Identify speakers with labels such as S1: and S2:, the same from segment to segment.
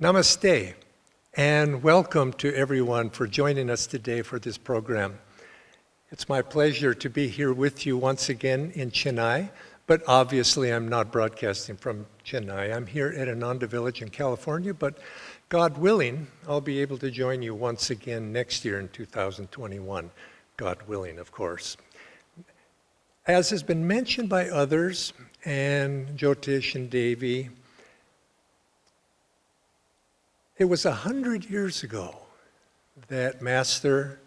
S1: Namaste, and welcome to everyone for joining us today for this program. It's my pleasure to be here with you once again in Chennai, but obviously I'm not broadcasting from Chennai. I'm here at Ananda Village in California, but God willing, I'll be able to join you once again next year in 2021, God willing, of course. As has been mentioned by others, and Jyotish and Devi, it was 100 years ago that Master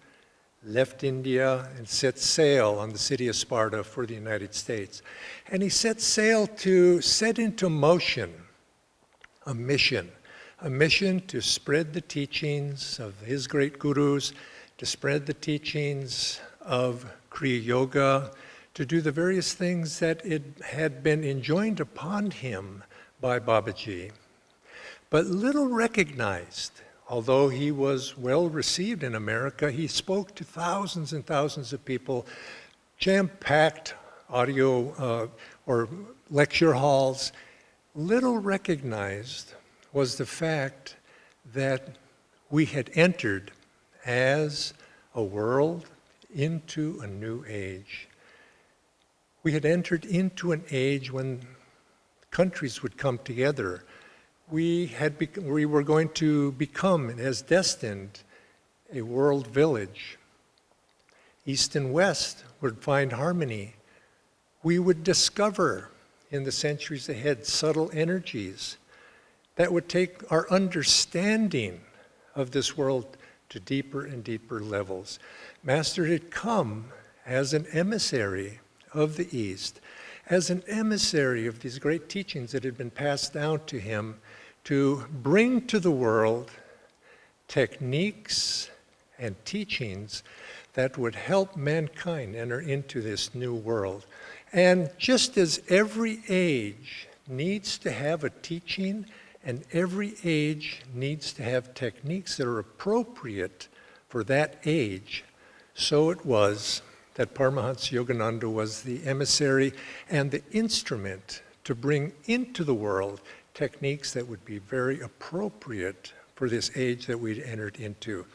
S1: left India and set sail on the city of Sparta for the United States. And he set sail to set into motion a mission to spread the teachings of his great gurus, to spread the teachings of Kriya Yoga, to do the various things that it had been enjoined upon him by Babaji. But little recognized, although he was well received in America, he spoke to thousands and thousands of people, jam-packed audio or lecture halls. Little recognized was the fact that we had entered as a world into a new age. We had entered into an age when countries would come together. We were going to become, as destined, a world village. East and West would find harmony. We would discover in the centuries ahead subtle energies that would take our understanding of this world to deeper and deeper levels. Master had come as an emissary of the East, as an emissary of these great teachings that had been passed down to him, to bring to the world techniques and teachings that would help mankind enter into this new world. And just as every age needs to have a teaching and every age needs to have techniques that are appropriate for that age, so it was that Paramahansa Yogananda was the emissary and the instrument to bring into the world techniques that would be very appropriate for this age that we'd entered into.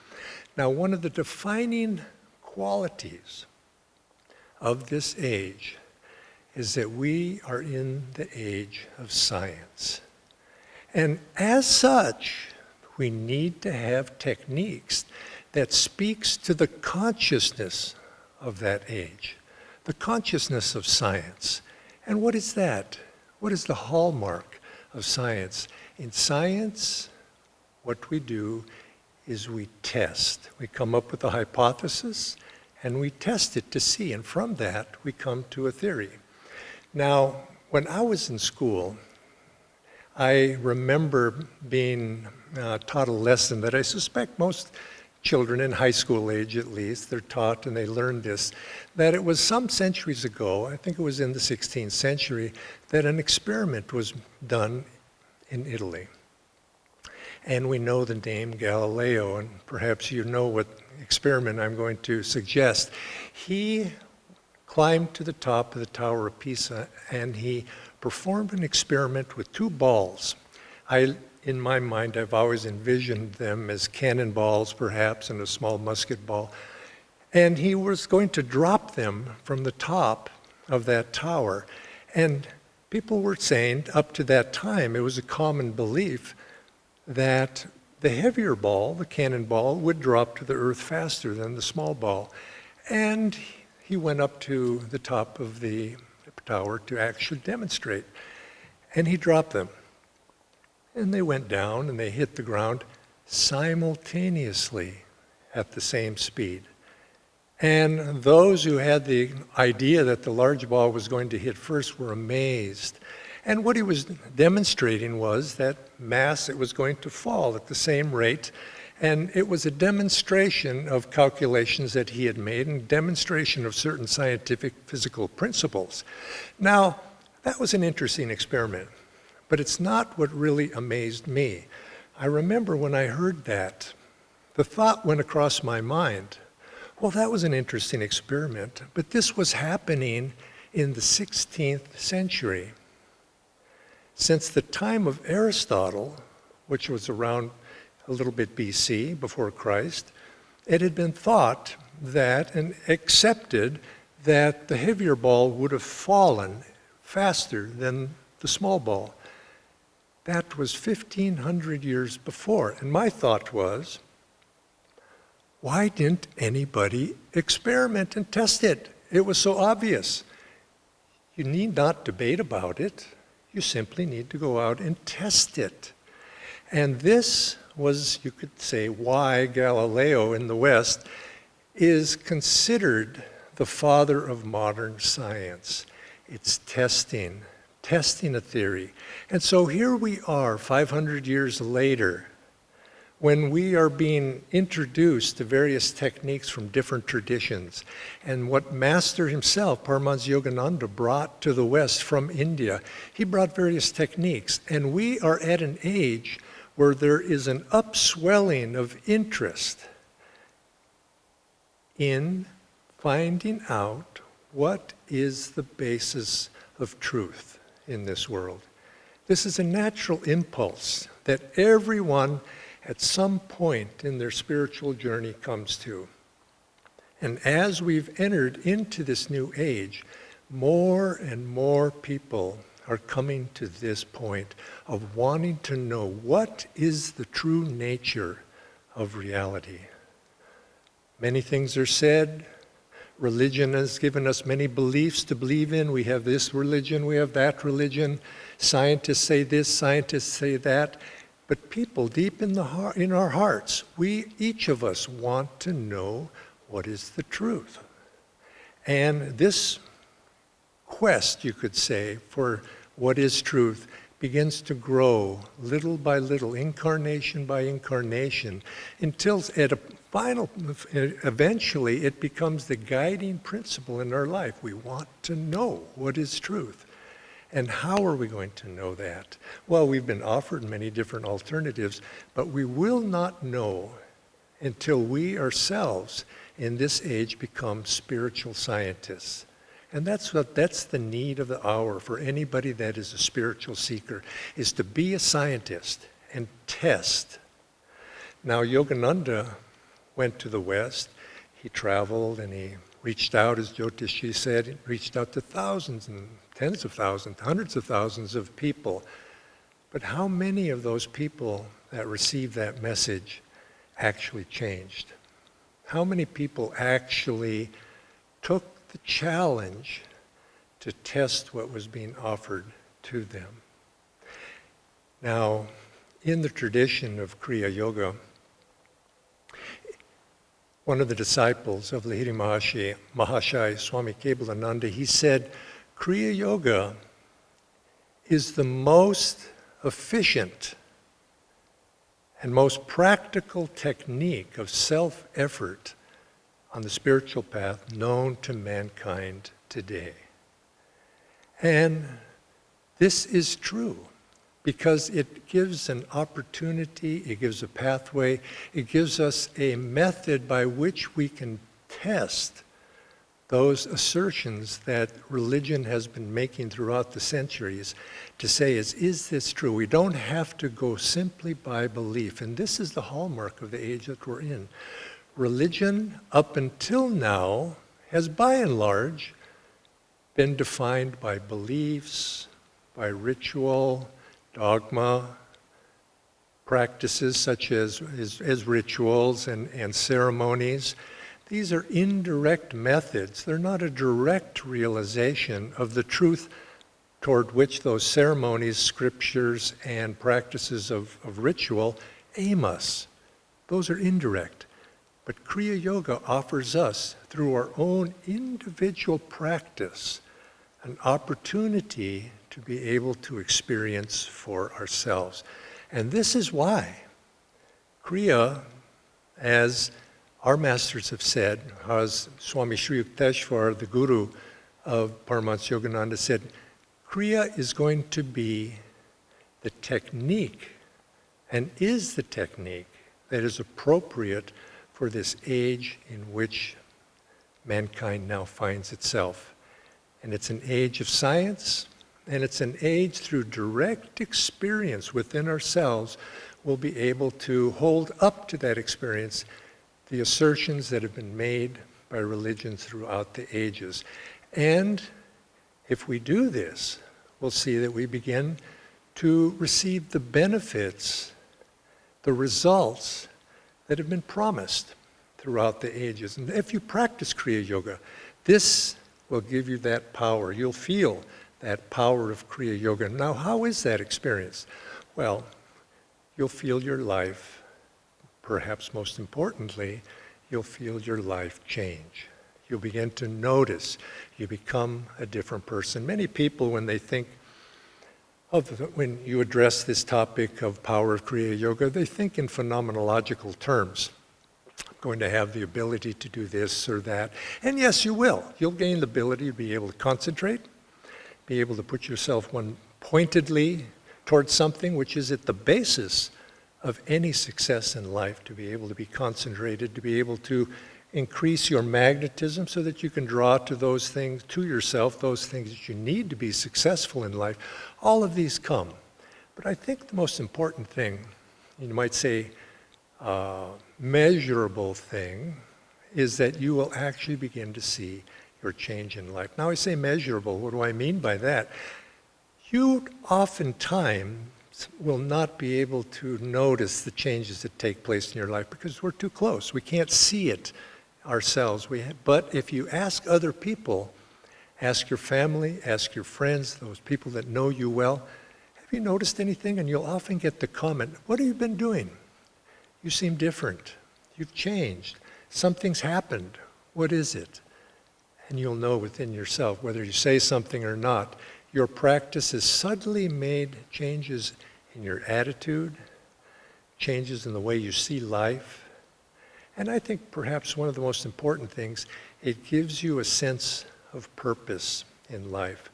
S1: Now, one of the defining qualities of this age is that we are in the age of science. And as such, we need to have techniques that speaks to the consciousness of that age, the consciousness of science. And what is that? What is the hallmark of science? In science, what we do is we test. We come up with a hypothesis and we test it to see, and from that we come to a theory. Now, when I was in school, I remember being taught a lesson that I suspect most children in high school age at least, they're taught and they learn this, that it was some centuries ago, I think it was in the 16th century, that an experiment was done in Italy. And we know the name Galileo, and perhaps you know what experiment I'm going to suggest. He climbed to the top of the Tower of Pisa and he performed an experiment with two balls. In my mind, I've always envisioned them as cannonballs, perhaps, and a small musket ball. And he was going to drop them from the top of that tower. And people were saying, up to that time, it was a common belief that the heavier ball, the cannonball, would drop to the earth faster than the small ball. And he went up to the top of the tower to actually demonstrate. And he dropped them. And they went down and they hit the ground simultaneously at the same speed. And those who had the idea that the large ball was going to hit first were amazed. And what he was demonstrating was that mass, it was going to fall at the same rate. And it was a demonstration of calculations that he had made and demonstration of certain scientific physical principles. Now, that was an interesting experiment. But it's not what really amazed me. I remember when I heard that, the thought went across my mind, well, that was an interesting experiment, but this was happening in the 16th century. Since the time of Aristotle, which was around a little bit BC, before Christ, it had been thought that and accepted that the heavier ball would have fallen faster than the small ball. That was 1,500 years before. And my thought was, why didn't anybody experiment and test it? It was so obvious. You need not debate about it. You simply need to go out and test it. And this was, you could say, why Galileo in the West is considered the father of modern science. It's testing a theory. And so here we are 500 years later, when we are being introduced to various techniques from different traditions. And what Master himself, Paramahansa Yogananda, brought to the West from India, he brought various techniques. And we are at an age where there is an upswelling of interest in finding out what is the basis of truth in this world. This is a natural impulse that everyone at some point in their spiritual journey comes to. And as we've entered into this new age, more and more people are coming to this point of wanting to know what is the true nature of reality. Many things are said. Religion has given us many beliefs to believe in. We have this religion, we have that religion. Scientists say this, scientists say that. But people deep in our hearts, each of us want to know what is the truth. And this quest, you could say, for what is truth begins to grow little by little, incarnation by incarnation, until at a eventually it becomes the guiding principle in our life. We want to know what is truth. And how are we going to know that? Well, we've been offered many different alternatives, but we will not know until we ourselves in this age become spiritual scientists. And that's the need of the hour for anybody that is a spiritual seeker, is to be a scientist and test. Now, Yogananda went to the West. He traveled and he reached out, as Jyotishi said, he reached out to thousands and tens of thousands, hundreds of thousands of people. But how many of those people that received that message actually changed? How many people actually took the challenge to test what was being offered to them? Now, in the tradition of Kriya Yoga, one of the disciples of Lahiri Mahashaya, Swami Kebalananda, he said, Kriya Yoga is the most efficient and most practical technique of self-effort on the spiritual path known to mankind today. And this is true because it gives an opportunity, it gives a pathway, it gives us a method by which we can test those assertions that religion has been making throughout the centuries to say, is this true? We don't have to go simply by belief. And this is the hallmark of the age that we're in. Religion, up until now, has by and large been defined by beliefs, by ritual, dogma, practices such as rituals and ceremonies. These are indirect methods. They're not a direct realization of the truth toward which those ceremonies, scriptures, and practices of ritual aim us. Those are indirect. But Kriya Yoga offers us, through our own individual practice, an opportunity to be able to experience for ourselves. And this is why Kriya, as our masters have said, as Swami Sri Yukteswar, the guru of Paramahansa Yogananda, said, Kriya is going to be the technique, and is the technique that is appropriate for this age in which mankind now finds itself. And it's an age of science, and it's an age through direct experience within ourselves will be able to hold up to that experience the assertions that have been made by religions throughout the ages. And if we do this, we'll see that we begin to receive the benefits, the results that have been promised throughout the ages. And if you practice Kriya Yoga, this will give you that power. You'll feel that power of Kriya Yoga. Now, how is that experience? Well, you'll feel your life, perhaps most importantly, you'll feel your life change. You'll begin to notice you become a different person. Many people, when they think when you address this topic of power of Kriya Yoga, they think in phenomenological terms. I'm going to have the ability to do this or that. And yes, you will. You'll gain the ability to be able to concentrate, be able to put yourself one pointedly towards something, which is at the basis of any success in life, to be able to be concentrated, to be able to increase your magnetism so that you can draw to those things, to yourself, those things that you need to be successful in life. All of these come. But I think the most important thing, you might say measurable thing, is that you will actually begin to see your change in life. Now I say measurable, what do I mean by that? You oftentimes will not be able to notice the changes that take place in your life because we're too close. We can't see it ourselves. But if you ask other people, ask your family, ask your friends, those people that know you well, have you noticed anything? And you'll often get the comment, what have you been doing? You seem different. You've changed. Something's happened. What is it? And you'll know within yourself, whether you say something or not, your practice has suddenly made changes in your attitude, changes in the way you see life. And I think perhaps one of the most important things, it gives you a sense of purpose in life.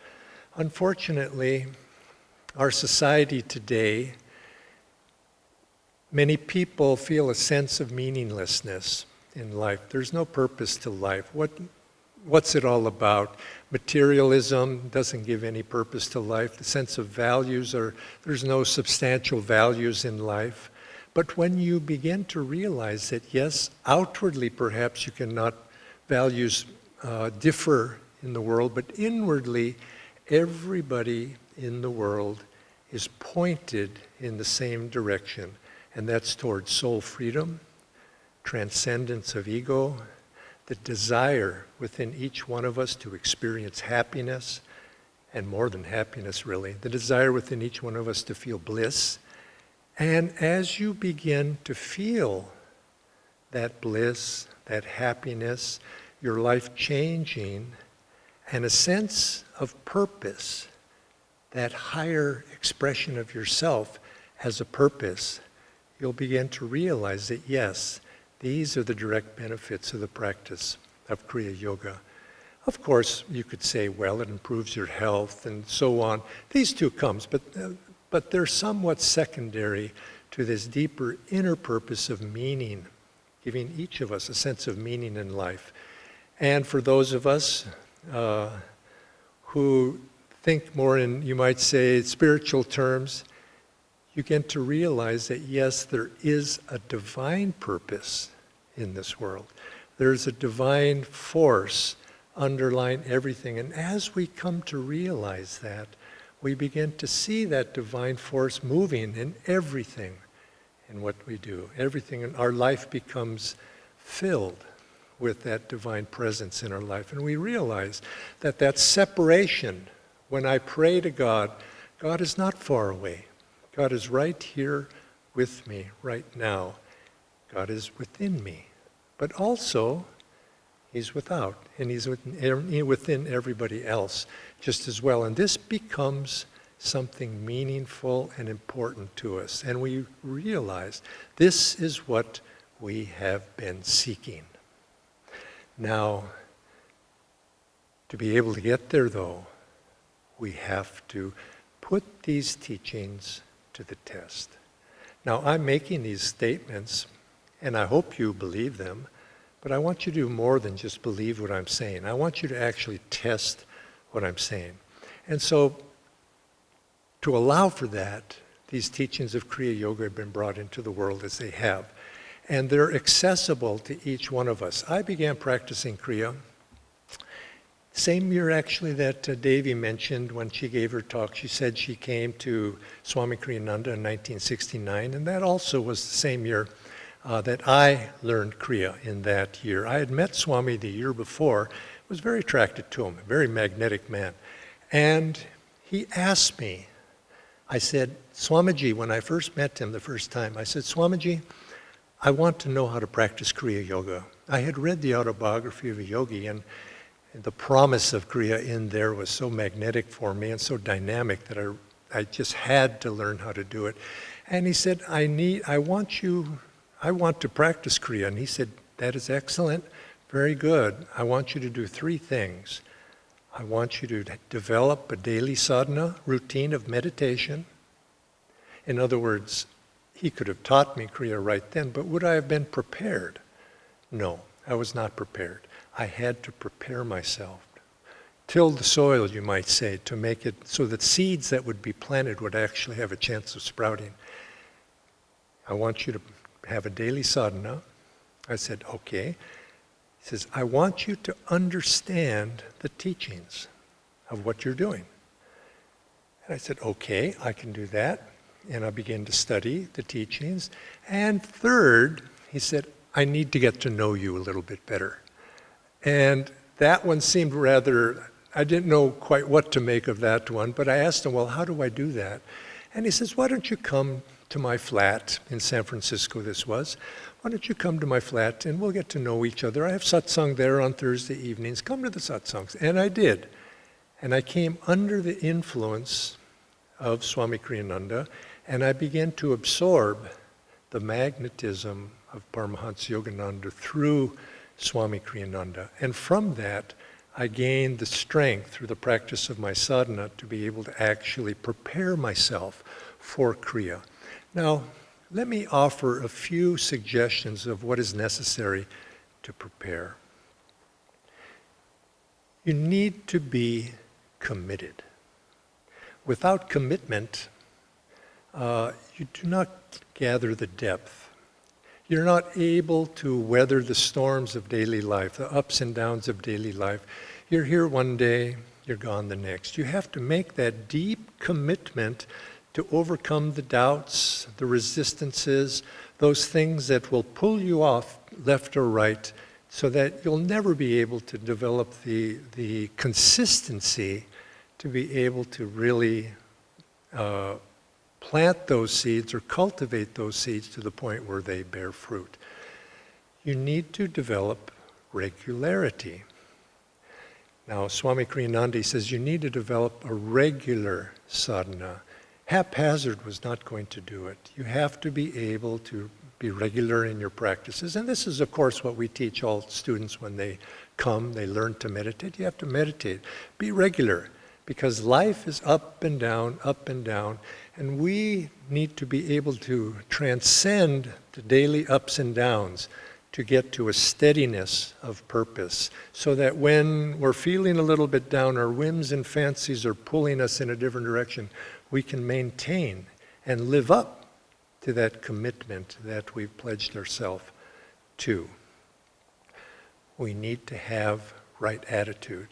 S1: Unfortunately, our society today, many people feel a sense of meaninglessness in life. There's no purpose to life. What's it all about? Materialism doesn't give any purpose to life. The sense of values there's no substantial values in life. But when you begin to realize that, yes, outwardly perhaps you cannot, values differ in the world, but inwardly everybody in the world is pointed in the same direction, and that's towards soul freedom, transcendence of ego, the desire within each one of us to experience happiness, and more than happiness really, the desire within each one of us to feel bliss. And as you begin to feel that bliss, that happiness, your life changing, and a sense of purpose, that higher expression of yourself as a purpose, you'll begin to realize that yes, these are the direct benefits of the practice of Kriya Yoga. Of course, you could say, well, it improves your health and so on. These two comes, but they're somewhat secondary to this deeper inner purpose of meaning, giving each of us a sense of meaning in life. And for those of us who think more in, you might say, spiritual terms, you get to realize that yes, there is a divine purpose in this world. There's a divine force underlying everything. And as we come to realize that, we begin to see that divine force moving in everything in what we do. Everything in our life becomes filled with that divine presence in our life. And we realize that that separation, when I pray to God, God is not far away. God is right here with me right now. God is within me. But also, He's without, and He's within everybody else just as well. And this becomes something meaningful and important to us. And we realize this is what we have been seeking. Now, to be able to get there, though, we have to put these teachings to the test. Now, I'm making these statements, and I hope you believe them, but I want you to do more than just believe what I'm saying. I want you to actually test what I'm saying. And so, to allow for that, these teachings of Kriya Yoga have been brought into the world as they have. And they're accessible to each one of us. I began practicing Kriya same year actually that Devi mentioned when she gave her talk. She said she came to Swami Kriyananda in 1969, and that also was the same year that I learned Kriya in that year. I had met Swami the year before, was very attracted to him, a very magnetic man. And he asked me, I said, Swamiji, when I first met him the first time, I said, Swamiji, I want to know how to practice Kriya Yoga. I had read the autobiography of a yogi, and the promise of Kriya in there was so magnetic for me and so dynamic that I just had to learn how to do it. And he said, I want to practice Kriya. And he said, that is excellent, very good. I want you to do 3 things. I want you to develop a daily sadhana routine of meditation. In other words, he could have taught me Kriya right then, but would I have been prepared? No, I was not prepared. I had to prepare myself, till the soil, you might say, to make it so that seeds that would be planted would actually have a chance of sprouting. I want you to have a daily sadhana. I said, okay. He says, I want you to understand the teachings of what you're doing. And I said, okay, I can do that. And I began to study the teachings. And third, he said, I need to get to know you a little bit better. And that one seemed rather, I didn't know quite what to make of that one, but I asked him, well, how do I do that? And he says, why don't you come to my flat in San Francisco, this was. Why don't you come to my flat and we'll get to know each other. I have satsang there on Thursday evenings. Come to the satsangs. And I did. And I came under the influence of Swami Kriyananda, and I began to absorb the magnetism of Paramahansa Yogananda through Swami Kriyananda. And from that, I gained the strength through the practice of my sadhana to be able to actually prepare myself for Kriya. Now, let me offer a few suggestions of what is necessary to prepare. You need to be committed. Without commitment, you do not gather the depth. You're not able to weather the storms of daily life, the ups and downs of daily life. You're here one day, you're gone the next. You have to make that deep commitment to overcome the doubts, the resistances, those things that will pull you off left or right, so that you'll never be able to develop the consistency to be able to really plant those seeds or cultivate those seeds to the point where they bear fruit. You need to develop regularity. Now, Swami Kriyananda says you need to develop a regular sadhana. Haphazard was not going to do it. You have to be able to be regular in your practices. And this is, of course, what we teach all students when they come, they learn to meditate. You have to meditate. Be regular, because life is up and down, and we need to be able to transcend the daily ups and downs to get to a steadiness of purpose, so that when we're feeling a little bit down, our whims and fancies are pulling us in a different direction, we can maintain and live up to that commitment that we've pledged ourselves to. We need to have right attitude.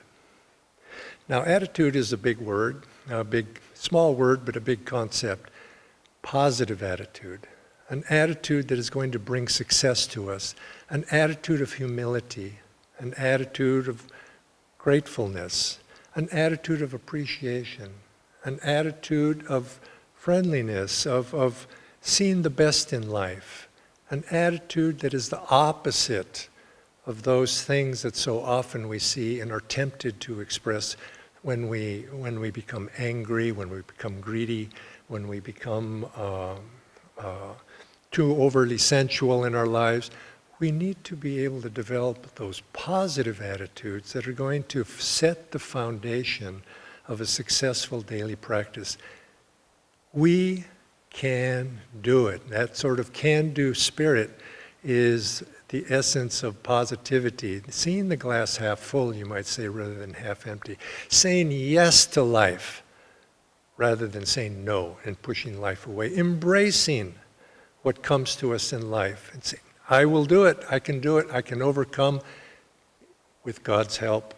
S1: Now, attitude is a big word, a big, small word, but a big concept. Positive attitude, an attitude that is going to bring success to us, an attitude of humility, an attitude of gratefulness, an attitude of appreciation, an attitude of friendliness, of seeing the best in life, an attitude that is the opposite of those things that so often we see and are tempted to express when we become angry, when we become greedy, when we become too overly sensual in our lives. We need to be able to develop those positive attitudes that are going to set the foundation of a successful daily practice. We can do it. That sort of can-do spirit is the essence of positivity. Seeing the glass half full, you might say, rather than half empty. Saying yes to life. rather than saying no and pushing life away. Embracing what comes to us in life and saying, I will do it, I can overcome. With God's help,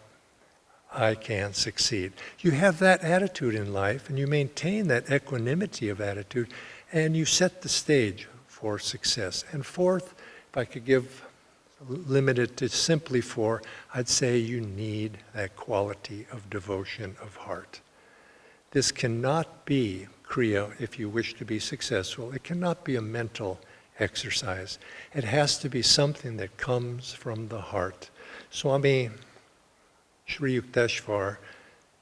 S1: I can succeed. You have that attitude in life, and you maintain that equanimity of attitude, and you set the stage for success. And fourth, if I could give, limited to simply four, I'd say you need that quality of devotion of heart. This cannot be Kriya if you wish to be successful. It cannot be a mental exercise. It has to be something that comes from the heart. Swami Sri Yukteswar,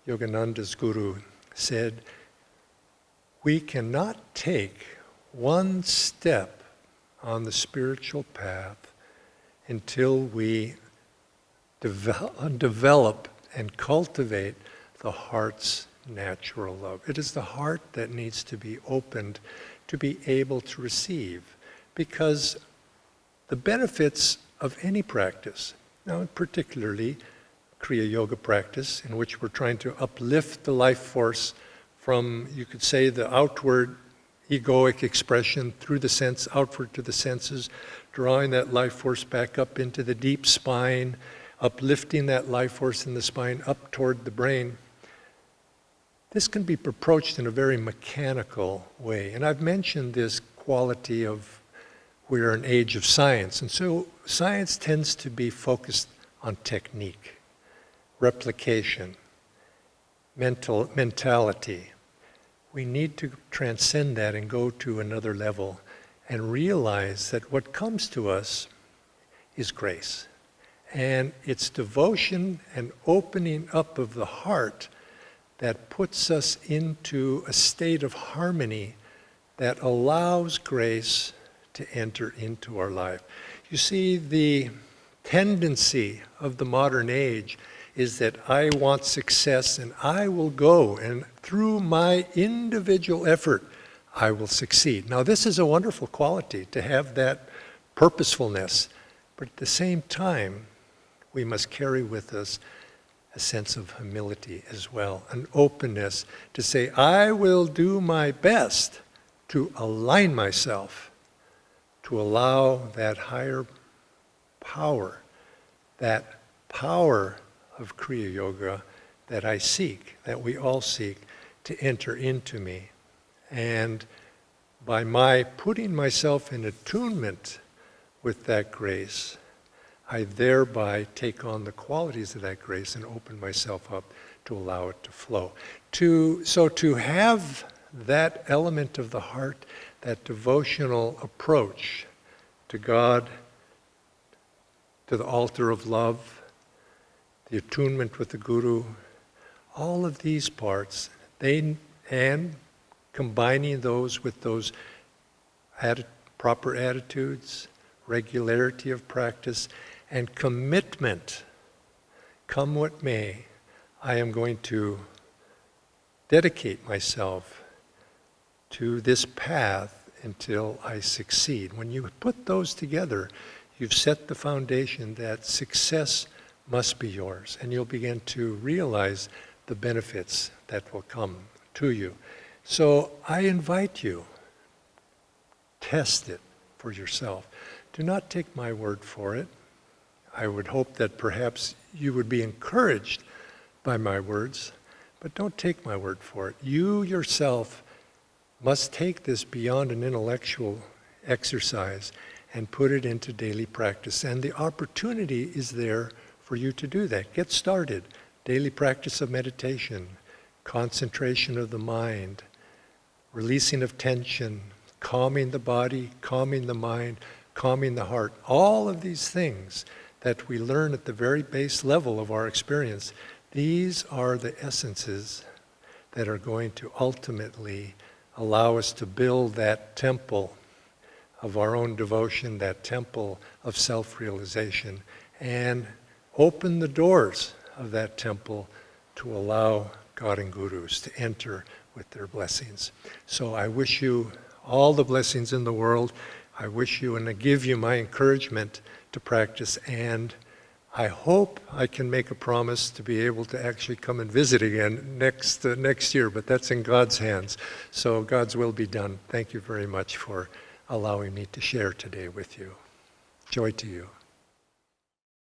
S1: Yogananda's guru, said, we cannot take one step on the spiritual path until we develop and cultivate the heart's natural love. It is the heart that needs to be opened to be able to receive, because the benefits of any practice, now particularly Kriya Yoga practice, in which we're trying to uplift the life force from, you could say, the outward egoic expression through the sense, outward to the senses, drawing that life force back up into the deep spine, uplifting that life force in the spine up toward the brain. This can be approached in a very mechanical way. And I've mentioned this quality of we're an age of science. And so science tends to be focused on technique, replication, mentality. We need to transcend that and go to another level and realize that what comes to us is grace. And it's devotion and opening up of the heart that puts us into a state of harmony that allows grace to enter into our life. You see, the tendency of the modern age is that I want success and I will go, and through my individual effort, I will succeed. Now, this is a wonderful quality, to have that purposefulness, but at the same time, we must carry with us a sense of humility as well, an openness to say, I will do my best to align myself, to allow that higher power, that power of Kriya Yoga that I seek, that we all seek, to enter into me. And by my putting myself in attunement with that grace, I thereby take on the qualities of that grace and open myself up to allow it to flow. So to have that element of the heart, that devotional approach to God, to the altar of love, the attunement with the Guru, all of these parts, and combining those with those proper attitudes, regularity of practice, and commitment, come what may, I am going to dedicate myself to this path until I succeed. When you put those together, you've set the foundation that success must be yours, and you'll begin to realize the benefits that will come to you. So I invite you, test it for yourself. Do not take my word for it. I would hope that perhaps you would be encouraged by my words, but don't take my word for it. You yourself must take this beyond an intellectual exercise and put it into daily practice. And the opportunity is there for you to do that. Get started. Daily practice of meditation, concentration of the mind, releasing of tension, calming the body, calming the mind, calming the heart. All of these things that we learn at the very base level of our experience, these are the essences that are going to ultimately allow us to build that temple of our own devotion, that temple of self-realization, and open the doors of that temple to allow God and Gurus to enter with their blessings. So I wish you all the blessings in the world. I wish you and I give you my encouragement to practice, and I hope I can make a promise to be able to actually come and visit again next year, but that's in God's hands. So God's will be done. Thank you very much for allowing me to share today with you. Joy to you.